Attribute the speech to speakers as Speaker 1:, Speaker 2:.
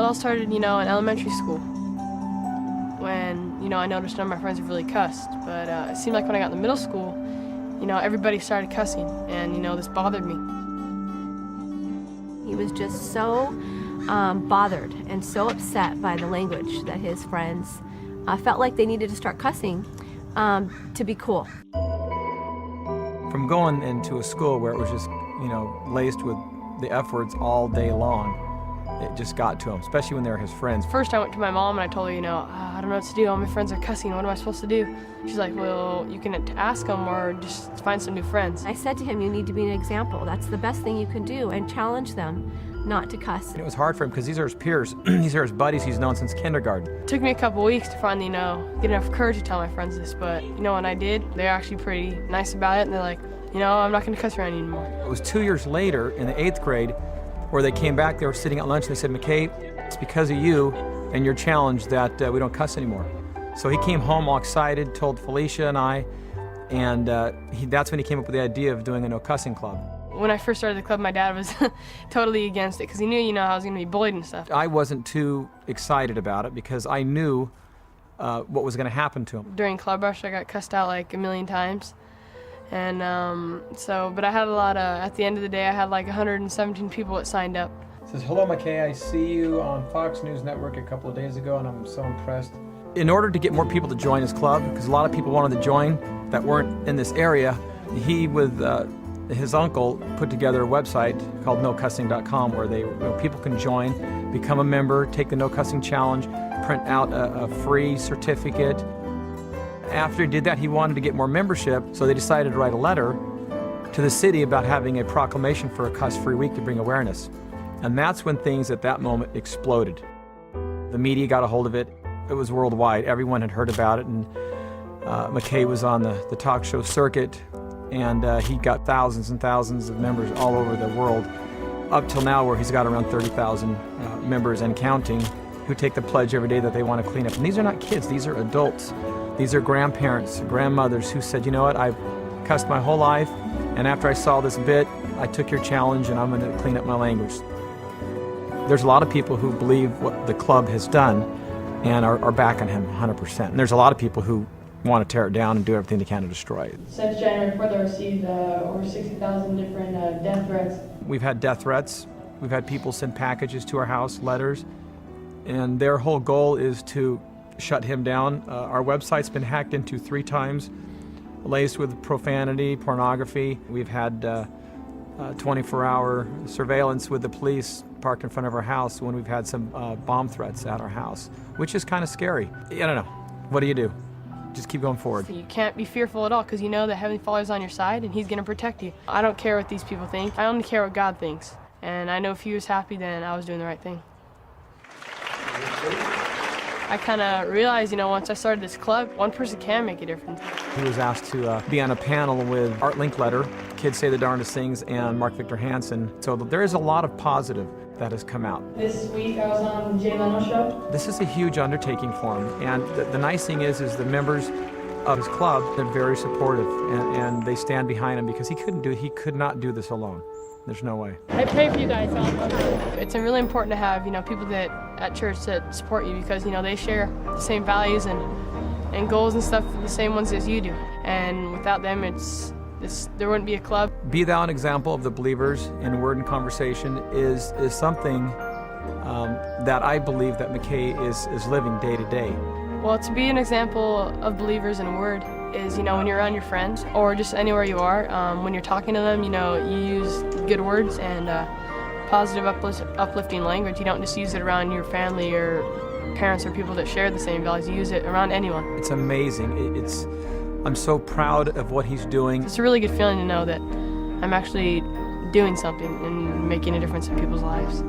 Speaker 1: all started, in elementary school when, I noticed none of my friends have really cussed. But it seemed like when I got in middle school, everybody started cussing, and, this bothered me.
Speaker 2: He was just so bothered and so upset by the language that his friends felt like they needed to start cussing to be cool.
Speaker 3: From going into a school where it was just, laced with the F words all day long, it just got to him, especially when they were his friends.
Speaker 1: First I went to my mom and I told her, I don't know what to do. All my friends are cussing. What am I supposed to do? She's like, well, you can ask them or just find some new friends.
Speaker 2: I said to him, you need to be an example. That's the best thing you can do, and challenge them not to cuss.
Speaker 3: And it was hard for him because these are his peers. These are his buddies he's known since kindergarten.
Speaker 1: It took me a couple weeks to finally, get enough courage to tell my friends this, but, when I did, they're actually pretty nice about it, and they're like, I'm not going to cuss around you anymore.
Speaker 3: It was 2 years later in the 8th grade where they came back, they were sitting at lunch, and they said, McKay, it's because of you and your challenge that we don't cuss anymore. So he came home all excited, told Felicia and I, and that's when he came up with the idea of doing a no cussing club.
Speaker 1: When I first started the club, my dad was totally against it because he knew, I was going to be bullied and stuff.
Speaker 3: I wasn't too excited about it because I knew what was going to happen to him.
Speaker 1: During Club Rush, I got cussed out like a million times. And but I had a lot of, at the end of the day, I had like 117 people that signed up.
Speaker 3: It says, hello, McKay, I see you on Fox News Network a couple of days ago, and I'm so impressed. In order to get more people to join his club, because a lot of people wanted to join that weren't in this area, he, with his uncle, put together a website called nocussing.com where people can join, become a member, take the No Cussing Challenge, print out a free certificate. After he did that, he wanted to get more membership, so they decided to write a letter to the city about having a proclamation for a cuss-free week to bring awareness. And that's when things at that moment exploded. The media got a hold of it. It was worldwide. Everyone had heard about it, and McKay was on the talk show circuit, and he got thousands and thousands of members all over the world, up till now where he's got around 30,000 members and counting, who take the pledge every day that they want to clean up. And these are not kids, these are adults. These are grandparents, grandmothers who said, you know what, I've cussed my whole life, and after I saw this bit, I took your challenge and I'm going to clean up my language. There's a lot of people who believe what the club has done and are backing him 100%. And there's a lot of people who want to tear it down and do everything they can to destroy it.
Speaker 1: Since January 4th, I received over 60,000 different death threats.
Speaker 3: We've had death threats. We've had people send packages to our house, letters, and their whole goal is to shut him down. Our website's been hacked into 3 times, laced with profanity, pornography. We've had 24-hour surveillance with the police parked in front of our house when we've had some bomb threats at our house, which is kind of scary. I don't know. What do you do? Just keep going forward.
Speaker 1: So you can't be fearful at all because you know that Heavenly Father's on your side and He's going to protect you. I don't care what these people think. I only care what God thinks. And I know if He was happy, then I was doing the right thing. I kind of realized, once I started this club, one person can make a difference.
Speaker 3: He was asked to be on a panel with Art Linkletter, Kids Say the Darndest Things, and Mark Victor Hansen. So there is a lot of positive that has come out.
Speaker 1: This week I was on the Jay Leno show.
Speaker 3: This is a huge undertaking for him, and the nice thing is the members of his club, they're very supportive, and they stand behind him because he could not do this alone. There's no way.
Speaker 1: I pray for you guys all the time. It's really important to have, people that at church that support you because, they share the same values and goals and stuff, the same ones as you do. And without them, there wouldn't be a club.
Speaker 3: Be thou an example of the believers in word and conversation is something that I believe that McKay is living day to day.
Speaker 1: Well, to be an example of believers in word is, when you're around your friends or just anywhere you are, when you're talking to them, you use good words and positive, uplifting language. You don't just use it around your family or parents or people that share the same values. You use it around anyone. It's
Speaker 3: amazing. I'm so proud of what he's doing.
Speaker 1: It's a really good feeling to know that I'm actually doing something and making a difference in people's lives.